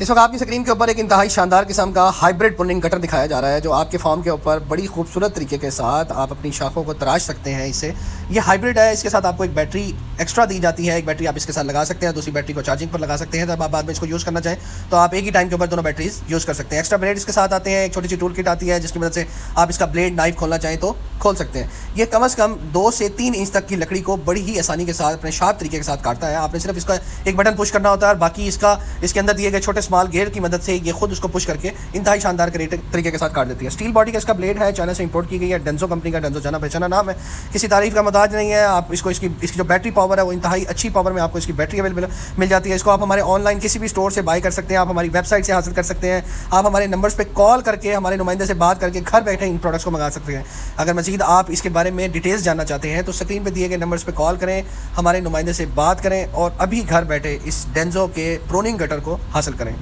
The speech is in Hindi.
इस वक्त आपकी स्क्रीन के ऊपर एक इंतहाई शानदार किस्म का हाइब्रिड पुलिंग कटर दिखाया जा रहा है, जो आपके फॉर्म के ऊपर बड़ी खूबसूरत तरीके के साथ आप अपनी शाखों को तराश सकते हैं। इससे ये हाइब्रिड है, इसके साथ आपको एक बैटरी एक्स्ट्रा दी जाती है। एक बैटरी आप इसके साथ लगा सकते हैं, दूसरी बैटरी को चार्जिंग पर लगा सकते हैं। जब आप बाद में इसको यूज़ करना चाहें तो आप एक ही टाइम के ऊपर दोनों बैटरीज यूज़ कर सकते हैं। एक्स्ट्रा ब्लेड इसके साथ आते हैं, एक छोटी सी टूल किट आती है जिसकी मदद से आप इसका ब्लेड नाइफ खोलना चाहें तो खोल सकते हैं। ये कम से कम 2 से 3 इंच तक की लकड़ी को बड़ी ही आसानी के साथ अपने शार्प तरीके के साथ काटता है। आपने सिर्फ इसका एक बटन पुश करना होता है और बाकी इसके अंदर दिए गए छोटे स्मॉल गेयर की मदद से ये खुद उसको पुश करके इंतहाई शानदार तरीके के साथ काट देती है। स्टील बॉडी का इसका ब्लेड है, चाइना से इंपोर्ट की गई है। डेंजो कंपनी का, डेंजो जाना पहचाना नाम है, किसी तारीफ का मोहताज नहीं है। आप इसकी जो बैटरी पावर है वो इंतहाई अच्छी पावर में आपको इसकी बैटरी अवेलेबल मिल जाती है। इसको आप हमारे ऑनलाइन किसी भी स्टोर से बाय कर सकते हैं, आप हमारी वेबसाइट से हासिल कर सकते हैं। आप हमारे नंबर्स पर कॉल करके हमारे नुमाइंदे से बात करके घर बैठे इन प्रोडक्ट्स को मंगा सकते हैं। अगर मजीद आप इसके बारे में डिटेल्स जानना चाहते हैं तो स्क्रीन पर दिए गए नंबर्स पर कॉल करें, हमारे नुमाइंदे से बात करें और अभी घर बैठे इस डेंजो के प्रोनिंग कटर को हासिल करें।